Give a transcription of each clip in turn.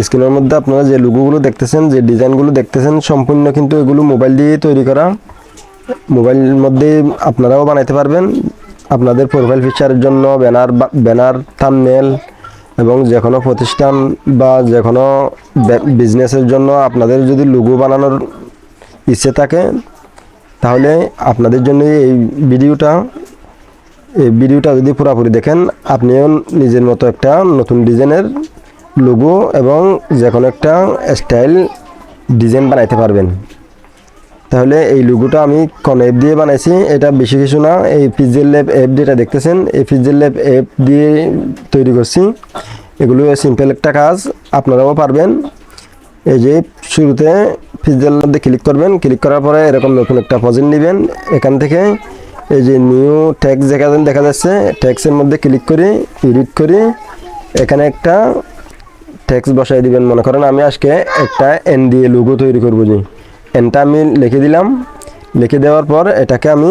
স্ক্রিনের মধ্যে আপনারা যে লোগোগুলো দেখতেছেন, যে ডিজাইনগুলো দেখতেছেন, সম্পূর্ণ কিন্তু এগুলো মোবাইল দিয়ে তৈরি করা। মোবাইলের মধ্যে আপনারাও বানাইতে পারবেন আপনাদের প্রোফাইল পিকচারের জন্য, ব্যানার থাম্বনেল, এবং যে কোনো প্রতিষ্ঠান বা যে কোনো বিজনেসের জন্য আপনাদের যদি লোগো বানানোর ইচ্ছে থাকে তাহলে আপনাদের জন্য এই ভিডিওটা যদি পুরোপুরি দেখেন, আপনিও নিজের মতো একটা নতুন ডিজাইনের লোগো এবং যে কোনো একটা স্টাইল ডিজাইন বানাইতে পারবেন। তাহলে এই লোগোটা আমি কোন অ্যাপ দিয়ে বানাইছি, এটা বেশি কিছু না, এই পিক্সেল ল্যাব অ্যাপ যেটা দেখতেছেন, এই পিক্সেল ল্যাব অ্যাপ দিয়ে তৈরি করছি। এগুলো সিম্পল একটা কাজ, আপনারাও পারবেন। এই যে শুরুতে পিক্সেল ল্যাবে ক্লিক করবেন, ক্লিক করার পরে এরকম নতুন একটা প্রজেক্ট নেবেন। এখান থেকে এই যে নিউ ট্যাক্স দেখা যাচ্ছে, ট্যাক্সের মধ্যে ক্লিক করে এডিট করে এখানে একটা ট্যাক্স বসাই দিবেন। মনে করেন আমি আজকে একটা এন দিয়ে লোগো তৈরি করবো, যে এনটা আমি লিখে দিলাম। লিখে দেওয়ার পর এটাকে আমি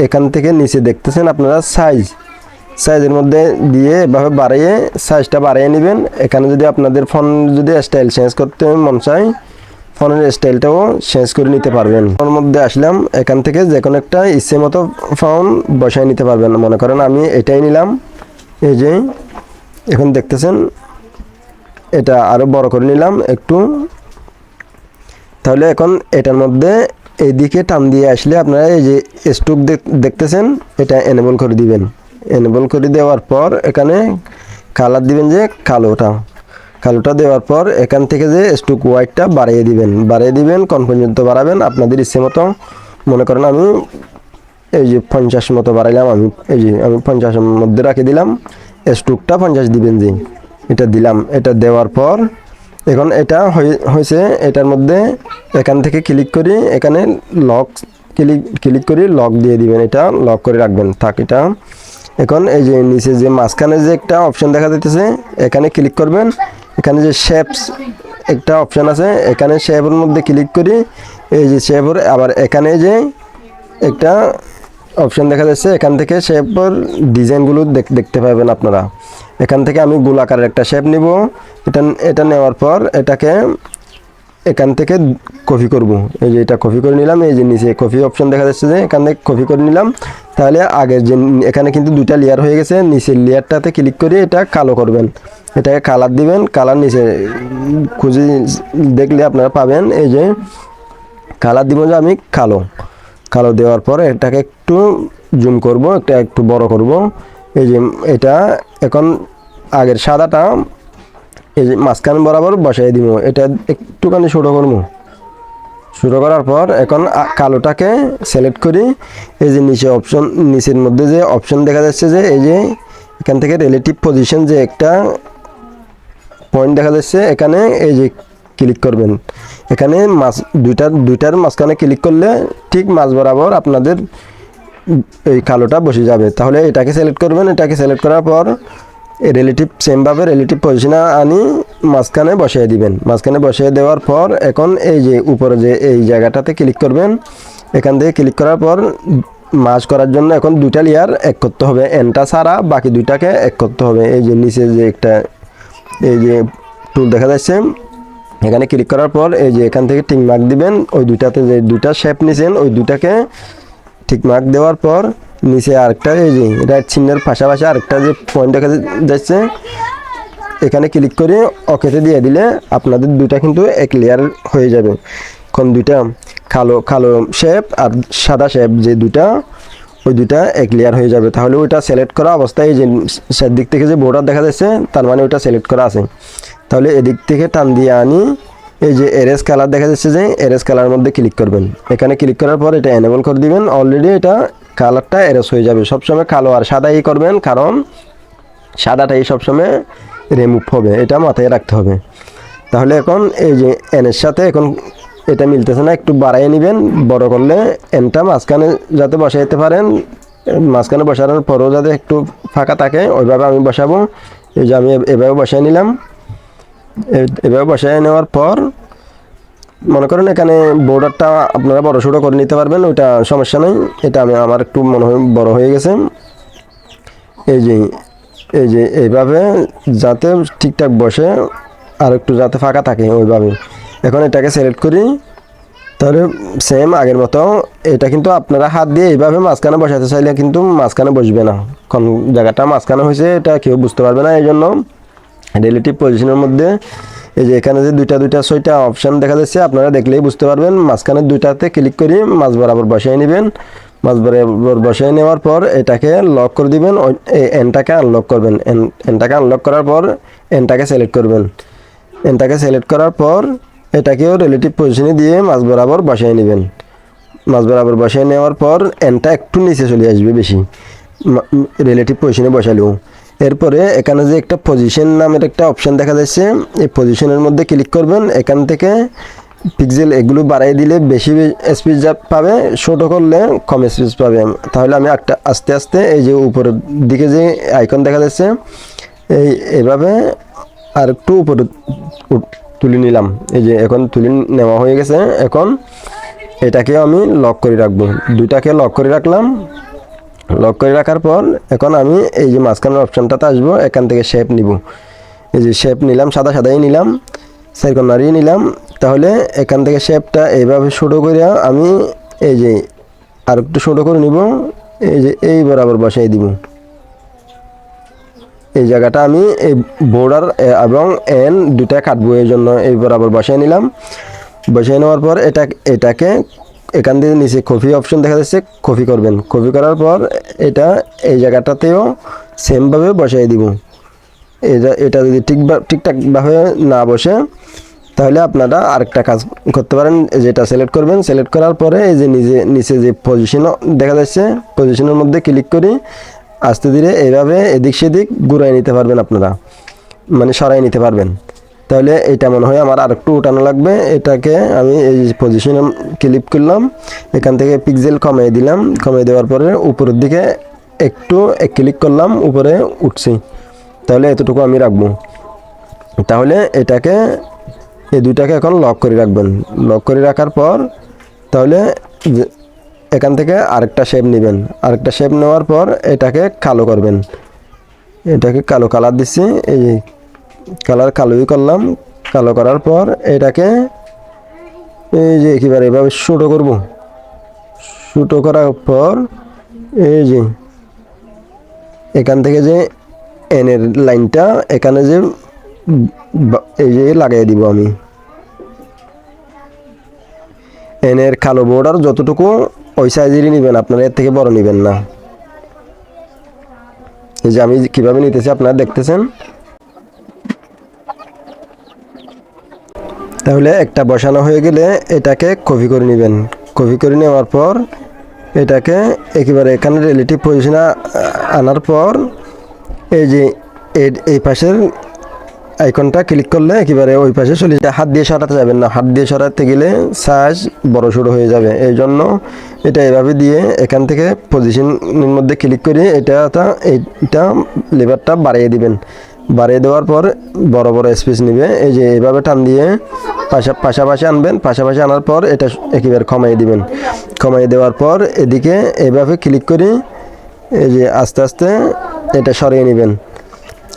এখান থেকে নিচে দেখতেছেন আপনারা সাইজের মধ্যে দিয়ে এভাবে বাড়িয়ে সাইজটা বাড়িয়ে নেবেন। এখানে যদি আপনাদের ফোন যদি স্টাইল চেঞ্জ করতে মন চায়, ফোনের স্টাইলটাও চেঞ্জ করে নিতে পারবেন। ফোনের মধ্যে আসলাম, এখান থেকে যে কোনো একটা ইচ্ছে মতো ফোন বসাই নিতে পারবেন। মনে করেন আমি এটাই নিলাম, এই যে এখন দেখতেছেন এটা আরও বড় করে নিলাম একটু। তাহলে এখন এটার মধ্যে এইদিকে টান দিয়ে আসলে আপনারা এই যে স্ট্রোক দেখতেছেন, এটা এনেবল করে দিবেন। এনেবল করে দেওয়ার পর এখানে কালার দিবেন, যে কালোটা দেওয়ার পর এখান থেকে যে স্ট্রোক ওয়াইডটা বাড়িয়ে দিবেন কোন পর্যন্ত বাড়াবেন আপনাদের ইচ্ছে মতো। মনে করেন আমি এই যে 50 মতো বাড়াইলাম, আমি 50 মধ্যে রাখে দিলাম। স্ট্রোকটা 50 দিবেন, যে এটা দিলাম। এটা দেওয়ার পর এখন এটা হয়েছে, এটার মধ্যে এখান থেকে ক্লিক করি, এখানে ক্লিক করি লক দিয়ে দিবেন, এটা লক করে রাখবেন থাক এটা। এখন এই যে নিচে যে মাঝখানে যে একটা অপশন দেখা যাইতেছে, এখানে ক্লিক করবেন। এখানে যে শেপস একটা অপশন আছে, এখানে শেপের মধ্যে ক্লিক করি, এই যে শেপের আবার এখানে যে একটা অপশন দেখা যাচ্ছে, এখান থেকে শেপের ডিজাইনগুলো দেখতে পাবেন আপনারা। এখান থেকে আমি গোলাকারের একটা শেপ নিব। এটা নেওয়ার পর এটাকে এখান থেকে কপি করব। এই যে এটা কপি করে নিলাম, এই যে নিচে কপি অপশন দেখা যাচ্ছে, যে এখান থেকে কপি করে নিলাম। তাহলে আগের যে এখানে কিন্তু দুইটা লেয়ার হয়ে গেছে, নিচের লেয়ারটাতে ক্লিক করে এটা কালো করবেন। এটাকে কালার দিবেন, কালার নিচে খুঁজে দেখলে আপনারা পাবেন। এই যে কালার দিব, যে আমি কালো দেওয়ার পর এটাকে একটু জুম করব, একটু বড় করব। এই যে এটা এখন আগের সাদাটা এই যে মাঝখান বরাবর বসাই দিব, এটা একটুখানি ছোটো করবো। শুরু করার পর এখন কালোটাকে সিলেক্ট করি। এই যে নিচের মধ্যে যে অপশন দেখা যাচ্ছে, যে এই যে এখান থেকে রিলেটিভ পজিশন যে একটা পয়েন্ট দেখা যাচ্ছে, এখানে এই যে ক্লিক করবেন। এখানে দুইটার মাঝখানে ক্লিক করলে ঠিক মাঝ বরাবর আপনাদের এই কালোটা বসে যাবে। তাহলে এটাকে সিলেক্ট করবেন। এটাকে সিলেক্ট করার পর সেমভাবে রিলেটিভ পজিশনে আনি মাঝখানে বসিয়ে দিবেন। মাঝখানে বসিয়ে দেওয়ার পর এখন এই যে উপরে যে এই জায়গাটাতে ক্লিক করবেন। এখান থেকে ক্লিক করার পর মার্জ করার জন্য এখন দুইটা লেয়ার এক করতে হবে, এনটা ছাড়া বাকি দুইটাকে এক করতে হবে। এই যে নিচে যে একটা এই যে টুল দেখা যাচ্ছে, এখানে ক্লিক করার পর এই যে এখান থেকে টিক মার্ক দিবেন। ওই দুইটাতে যে দুইটা শেপ নিছেন, ওই দুইটাকে টিক মার্ক দেওয়ার পর নিচে আরেকটা এই যে রাইট চিহ্নের পাশাপাশি আরেকটা যে পয়েন্ট দেখা যাচ্ছে, এখানে ক্লিক করে ওকেতে দিয়ে দিলে আপনাদের দুইটা কিন্তু এক লেয়ার হয়ে যাবে। এখন দুইটা কালো শেপ আর সাদা শেপ যে ওই দুইটা এক লেয়ার হয়ে যাবে। তাহলে ওইটা সিলেক্ট করা অবস্থায় যে দিক থেকে যে বর্ডার দেখা যাচ্ছে, তার মানে ওইটা সিলেক্ট করা আছে। তাহলে এদিক থেকে টান দিয়ে আনি, এই যে এরেজ কালার দেখা যাচ্ছে, যে এরেজ কালার মধ্যে ক্লিক করবেন। এখানে ক্লিক করার পর এটা এনেবল করে দিবেন। অলরেডি এটা কালারটা এরেজ হয়ে যাবে। সবসময় কালো আর সাদাই করবেন, কারণ সাদাটাই সবসময় রিমুভ হবে, এটা মাথায় রাখতে হবে। তাহলে এখন এই যে এনের সাথে এখন এটা মিলতেছে না, একটু বাড়াইয়ে নেবেন। বড় করলে এনটা মাঝখানে যাতে বসাইতে পারেন, মাঝখানে বসানোর পরেও যাতে একটু ফাঁকা থাকে, ওইভাবে আমি বসাবো। এই যে আমি এভাবে বসাই নিলাম। এভাবে বসাই নেওয়ার পর মনে করেন এখানে বর্ডারটা আপনারা বড় ছোটো করে নিতে পারবেন, ওইটা সমস্যা নেই। এটা আমার একটু মনে হয় বড় হয়ে গেছে। এই যে এইভাবে যাতে ঠিকঠাক বসে আর একটু যাতে ফাঁকা থাকে ওইভাবে। এখন এটাকে সিলেক্ট করি, তাহলে সেম আগের মতো। এটা কিন্তু আপনারা হাত দিয়ে এইভাবে মাঝখানে বসাতে চাইলে কিন্তু মাঝখানে বসবে না, কোন জায়গাটা মাঝখানে হয়েছে এটা কেউ বুঝতে পারবে না। এই জন্য রিলেটিভ পজিশনের মধ্যে এই যে এখানে যে দুইটা 6টা অপশান দেখা যাচ্ছে, আপনারা দেখলেই বুঝতে পারবেন। মাঝখানে দুইটাতে ক্লিক করি, মাঝ বরাবর বসাই নেবেন। মাঝ বরাবর বসাই নেওয়ার পর এটাকে লক করে দিবেন, এই এনটাকে আনলক করবেন। এনটাকে আনলক করার পর এনটাকে সিলেক্ট করবেন। এনটাকে সিলেক্ট করার পর এটাকেও রিলেটিভ পজিশনে দিয়ে মাঝ বরাবর বসাই নেবেন। মাঝ বরাবর বসাই নেওয়ার পর এনটা একটু নিচে চলে আসবে বেশি রিলেটিভ পজিশনে বসালেও। এরপরে এখানে যে একটা পজিশন নামের একটা অপশান দেখা যাচ্ছে, এই পজিশনের মধ্যে ক্লিক করবেন। এখান থেকে পিক্সেল এগুলো বাড়াই দিলে বেশি স্পেস পাবে, ছোট করলে কম স্পেস পাবে। তাহলে আমি একটা আস্তে আস্তে এই যে উপরের দিকে যে আইকন দেখা যাচ্ছে এইভাবে আর একটু উপরে তুলে নিলাম। এই যে এখন তুলে নেওয়া হয়ে গেছে। এখন এটাকেও আমি লক করে রাখবো, দুইটাকে লক করে রাখলাম। লক করে রাখার পর এখন আমি এই যে মাঝখানের অপশানটাতে আসবো, এখান থেকে শেপ নিব। এই যে শেপ নিলাম, সাদাই নিলাম, সাইকনারি নিলাম। তাহলে এখান থেকে শেপটা এইভাবে ছোটো করে আমি এই যে আর একটু ছোটো করে নিব। এই যে এই বরাবর বসাই দিব। এই জায়গাটা আমি এই বর্ডার এবং এন দুটা কাটবো, এই জন্য এই বরাবর বসাই নিলাম। বসাই নেওয়ার পর এটাকে এখান থেকে নিচে কপি অপশন দেখা যাচ্ছে, কপি করবেন। কপি করার পর এটা এই জায়গাটাতেও সেমভাবে বসাই দিব। এটা যদি ঠিকঠাকভাবে না বসে তাহলে আপনারা আরেকটা কাজ করতে পারেন, যেটা সিলেক্ট করবেন। সিলেক্ট করার পরে এই যে নিচে যে পজিশন দেখা যাচ্ছে, পজিশনের মধ্যে ক্লিক করি আস্তে ধীরে এইভাবে এদিক সেদিক ঘুরাই নিতে পারবেন আপনারা, মানে সরাই নিতে পারবেন। তাহলে এটা মনে হয় আমার আরেকটু উঠানো লাগবে। এটাকে আমি এই পজিশনে ক্লিক করলাম, এখান থেকে পিক্সেল কমিয়ে দিলাম। কমিয়ে দেওয়ার পরে উপরের দিকে একটু ক্লিক করলাম, উপরে উঠছি। তাহলে এতটুকু আমি রাখবো। তাহলে এটাকে এই দুইটাকে এখন লক করে রাখবেন। লক করে রাখার পর তাহলে এখান থেকে আরেকটা শেপ নেবেন। আরেকটা শেপ নেওয়ার পর এটাকে কালো করবেন। এটাকে কালো কালার দিচ্ছি, এই যে কালোই করলাম। কালো করার পর এটাকে এই যে একেবারে এভাবে ছোটো করব। ছোটো করার পর এই যে এখান থেকে যে এনের লাইনটা এখানে যে এই যে লাগিয়ে দিব আমি। এনের কালো বর্ডার যতটুকু ওই সাইজেরই নেবেন আপনারা, এর থেকে বড় নেবেন না। এই যে আমি কিভাবে নিতেছি আপনারা দেখতেছেন। তাহলে একটা বসানো হয়ে গেলে এটাকে কপি করে নেবেন। কপি করে নেওয়ার পর এটাকে একেবারে এখানে রিলেটিভ পজিশনে আনার পর এই যে এই পাশের আইকনটা ক্লিক করলে একেবারে ওই পাশে চলে যায়। হাত দিয়ে সরাতে যাবেন না, হাত দিয়ে সরাতে গেলে সাইজ বড় সড়ো হয়ে যাবে। এই জন্য এটা এভাবে দিয়ে এখান থেকে পজিশনের মধ্যে ক্লিক করে এইটা লেভারটা বাড়িয়ে দিবেন। বাড়িয়ে দেওয়ার পর বড় বড় স্পেস নেবে। এই যে এইভাবে টান দিয়ে পাশাপাশি আনবেন। পাশাপাশি আনার পর এটা একেবারে কমাই দিবেন। কমাই দেওয়ার পর এদিকে এইভাবে ক্লিক করে এই যে আস্তে আস্তে এটা সরিয়ে নেবেন।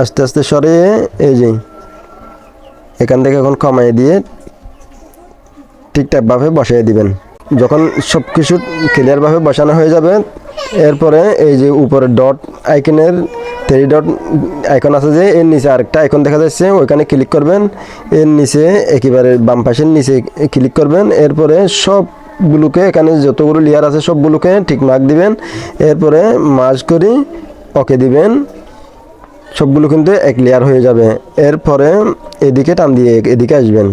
আস্তে আস্তে সরিয়ে এই যে এখান থেকে এখন কমাই দিয়ে ঠিকঠাকভাবে বসিয়ে দিবেন। যখন সব কিছু ক্লিয়ারভাবে বসানো হয়ে যাবে, এরপরে এই যে উপরে ডট আইকনের 3 ডট আইকন আছে, যে এর নিচে আরেকটা আইকন দেখা যাচ্ছে, ওইখানে ক্লিক করবেন। এর নিচে একেবারে বাম পাশের নিচে ক্লিক করবেন। এরপরে সবগুলোকে এখানে যতগুলো লেয়ার আছে সবগুলোকে ঠিক মার্ক দিবেন। এরপরে মার্জ করি ওকে দিবেন। সবগুলো কিন্তু এক লেয়ার হয়ে যাবে। এরপরে এদিকে টান দিয়ে এদিকে আসবেন।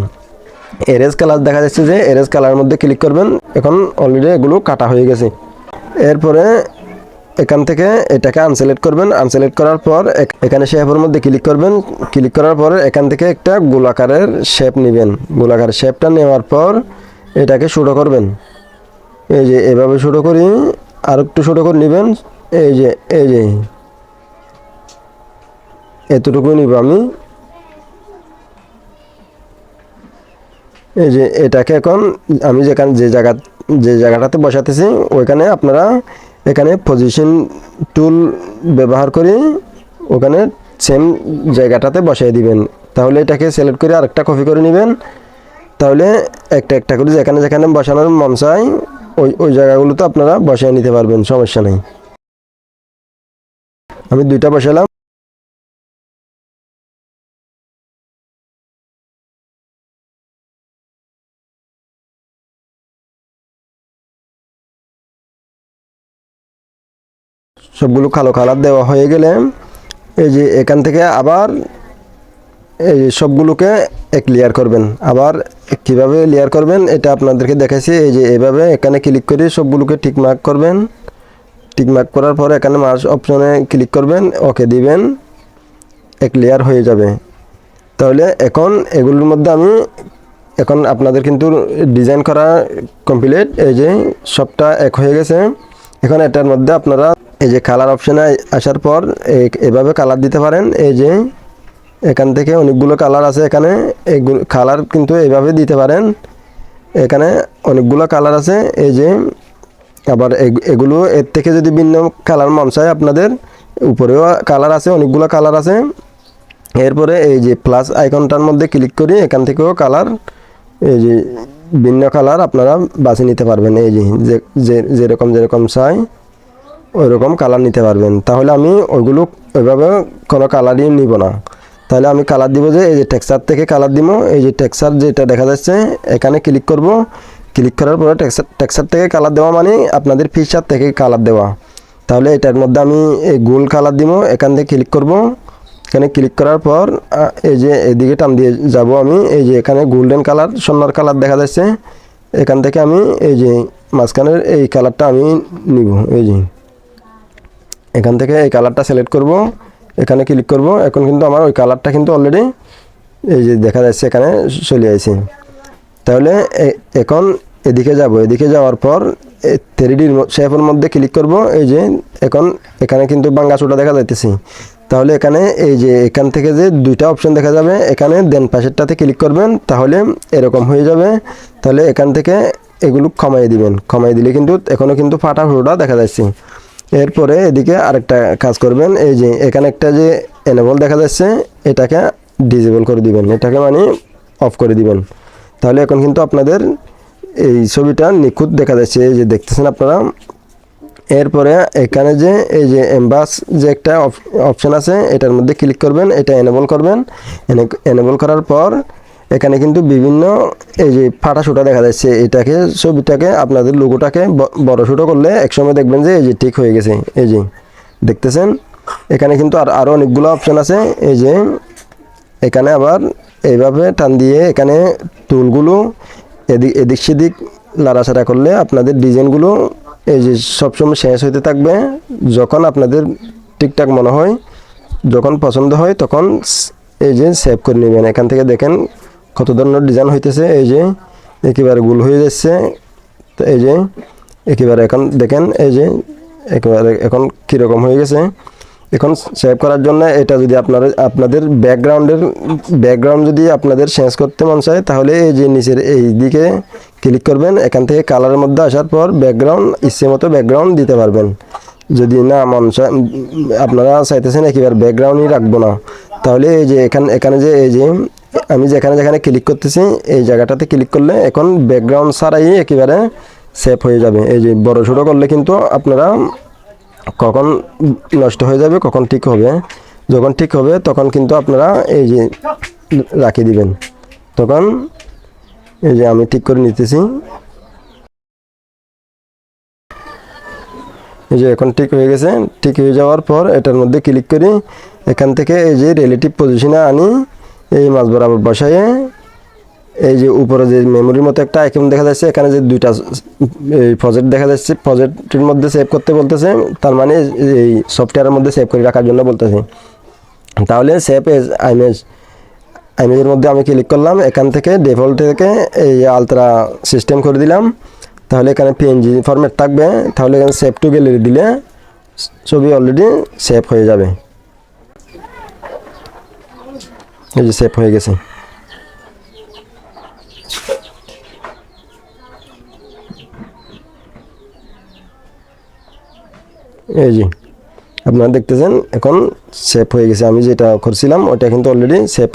এরেজ কালার দেখা যাচ্ছে, যে এরেজ কালারের মধ্যে ক্লিক করবেন। এখন অলরেডি এগুলো কাটা হয়ে গেছে। এরপরে এখান থেকে এটাকে আনসিলেক্ট করবেন। আনসিলেক্ট করার পর এখানে শেপের মধ্যে ক্লিক করবেন। ক্লিক করার পর এখান থেকে একটা গোলাকারের শেপ নেবেন। গোলাকারের শেপটা নেওয়ার পর এটাকে ছোটো করবেন। এই যে এভাবে ছোটো করি, আর একটু ছোটো করে নেবেন। এই যে এতটুকু নিব আমি। এই যে এটাকে এখন আমি যে জায়গাটাতে বসাতেছি ওইখানে আপনারা এখানে পজিশন টুল ব্যবহার করে ওখানে সেম জায়গাটাতে বসাই দিবেন। তাহলে এটাকে সিলেক্ট করে আরেকটা কপি করে নেবেন। তাহলে একটা একটা করে যেখানে যেখানে বসানোর মন চায় ওই জায়গাগুলোতে আপনারা বসায় নিতে পারবেন, সমস্যা নেই। আমি দুইটা বসালাম। সবগুলো কালো কালার দেওয়া হয়ে গেলে এই যে এখান থেকে আবার এই সবগুলোকে এক লেয়ার করবেন। আবার কিভাবে লেয়ার করবেন এটা আপনাদেরকে দেখাইছি। এই যে এভাবে এখানে ক্লিক করে সবগুলোকে টিক মার্ক করবেন। টিক মার্ক করার পর এখানে মার্জ অপশনে ক্লিক করবেন, ওকে দিবেন, এক লেয়ার হয়ে যাবে। তাহলে এখন এগুলোর মধ্যে আমি এখন আপনাদের কিন্তু ডিজাইন করা কমপ্লিট। এই যে সবটা এক হয়ে গেছে। এখন এটার মধ্যে আপনারা এই যে কালার অপশনে আসার পর এভাবে কালার দিতে পারেন। এই যে এখান থেকে অনেকগুলো কালার আছে, এখানে এইগুলো কালার কিন্তু এইভাবে দিতে পারেন। এখানে অনেকগুলো কালার আছে। এই যে আবার এগুলো এর থেকে যদি ভিন্ন কালার মন চায় আপনাদের, উপরেও কালার আছে, অনেকগুলো কালার আছে। এরপরে এই যে প্লাস আইকনটার মধ্যে ক্লিক করি, এখান থেকেও কালার এই যে ভিন্ন কালার আপনারা বাছে নিতে পারবেন। এই যে যেরকম যেরকম চাই ওই রকম কালার নিতে পারবেন। তাহলে আমি ওইগুলো ওইভাবে কোনো কালারই নিব না। তাহলে আমি কালার দিব যে এই যে টেক্সচার থেকে কালার দিব। এই যে টেক্সচার যেটা দেখা যাচ্ছে এখানে ক্লিক করব। ক্লিক করার পরে টেক্সচার থেকে কালার দেওয়া মানে আপনাদের পিকচার থেকে কালার দেওয়া। তাহলে এটার মধ্যে আমি এই গোল কালার দিব। এখান থেকে ক্লিক করব। এখানে ক্লিক করার পর এই যে এদিকে টান দিয়ে যাব আমি। এই যে এখানে গোল্ডেন কালার, সোনার কালার দেখা যাচ্ছে। এখান থেকে আমি এই যে মাঝখানের এই কালারটা আমি নিব। এই যে এখান থেকে এই কালারটা সিলেক্ট করব, এখানে ক্লিক করব। এখন কিন্তু আমার ওই কালারটা কিন্তু অলরেডি এই যে দেখা যাচ্ছে এখানে চলে আসছে। তাহলে এখন এদিকে যাব। এদিকে যাওয়ার পর 3D শেপের মধ্যে ক্লিক করব। এই যে এখন এখানে কিন্তু বাঙ্গাচোটা দেখা যাইতেছে। তাহলে এখানে এই যে এখান থেকে যে দুইটা অপশন দেখা যাবে, এখানে দেন পাশেরটাতে ক্লিক করবেন, তাহলে এরকম হয়ে যাবে। তাহলে এখান থেকে এগুলো কমাই দিবেন। কমাই দিলে কিন্তু এখনও কিন্তু ফাটা ফুটা দেখা যাচ্ছে। এরপরে এদিকে আরেকটা কাজ করবেন। এই যে এখানে একটা যে এনেবল দেখা যাচ্ছে এটাকে ডিসেবল করে দিবেন, এটাকে মানে অফ করে দিবেন। তাহলে এখন কিন্তু আপনাদের এই ছবিটা নিখুঁত দেখা যাচ্ছে। এই যে দেখতেছেন আপনারা। এরপরে এখানে যে এই যে এমবাস যে একটা অপশন আছে এটার মধ্যে ক্লিক করবেন, এটা এনেবল করবেন। এনেবল করার পর এখানে কিন্তু বিভিন্ন এই যে ফাটা সুটা দেখা যাচ্ছে। এটাকে ছবিটাকে আপনাদের লোগোটাকে বড় ছোটো করলে একসময় দেখবেন যে এই যে ঠিক হয়ে গেছে। এই যে দেখতেছেন এখানে কিন্তু আরও অনেকগুলো অপশন আছে। এই যে এখানে আবার এইভাবে টান দিয়ে এখানে টুলগুলো এদিক সেদিক লাড়াচাড়া করলে আপনাদের ডিজাইনগুলো এই যে সবসময় শেষ হইতে থাকবে। যখন আপনাদের ঠিকঠাক মনে হয়, যখন পছন্দ হয় তখন এই যে সেভ করে নেবেন। এখান থেকে দেখেন কত ধরনের ডিজাইন হইতেছে। এই যে একেবারে গোল হয়ে যাচ্ছে। তো এই যে একেবারে এখন দেখেন এই যে একেবারে এখন কীরকম হয়ে গেছে। এখন সেভ করার জন্য এটা যদি আপনাদের ব্যাকগ্রাউন্ড যদি আপনাদের চেঞ্জ করতে মন চায়, তাহলে এই যে নিচের এই দিকে ক্লিক করবেন। এখান থেকে কালারের মধ্যে আসার পর ব্যাকগ্রাউন্ড ইচ্ছে মতো ব্যাকগ্রাউন্ড দিতে পারবেন। যদি না মন চায়, আপনারা চাইতেছেন একেবারে ব্যাকগ্রাউন্ডই রাখবো না, তাহলে এই যে এখানে যে এই যে আমি যেখানে যেখানে ক্লিক করতেছি এই জায়গাটাতে ক্লিক করলে এখন ব্যাকগ্রাউন্ড ছাড়াই একেবারে সেভ হয়ে যাবে। এই যে বড় ছোটো করলে কিন্তু আপনারা কখন নষ্ট হয়ে যাবে, কখন ঠিক হবে, যখন ঠিক হবে তখন কিন্তু আপনারা এই যে রাখি দিবেন। তখন এই যে আমি ঠিক করে নিতেছি। এই যে এখন ঠিক হয়ে গেছে। ঠিক হয়ে যাওয়ার পর এটার মধ্যে ক্লিক করি। এখান থেকে এই যে রিলেটিভ পজিশনে আনি, এই মাঝ বরাবর বসাইয়ে এই যে উপরে যে মেমোরির মতো একটা আইকন দেখা যাচ্ছে, এখানে যে দুইটা এই প্রজেক্ট দেখা যাচ্ছে, প্রজেক্টের মধ্যে সেভ করতে বলতেছে, তার মানে এই সফটওয়্যারের মধ্যে সেভ করে রাখার জন্য বলতেছে। তাহলে সেভ এজ ইমেজের মধ্যে আমি ক্লিক করলাম। এখান থেকে ডিফল্ট থেকে এই আলট্রা সিস্টেম করে দিলাম। তাহলে এখানে পিএনজি ফরম্যাট থাকবে। তাহলে এখানে সেভ টু গ্যালারি দিলে ছবি অলরেডি সেভ হয়ে যাবে। এই যে সেভ হয়ে গেছে। এই যে আপনারা দেখতেছেন এখন সেভ হয়ে গেছে। আমি যেটা করছিলাম ওটা কিন্তু অলরেডি সেভ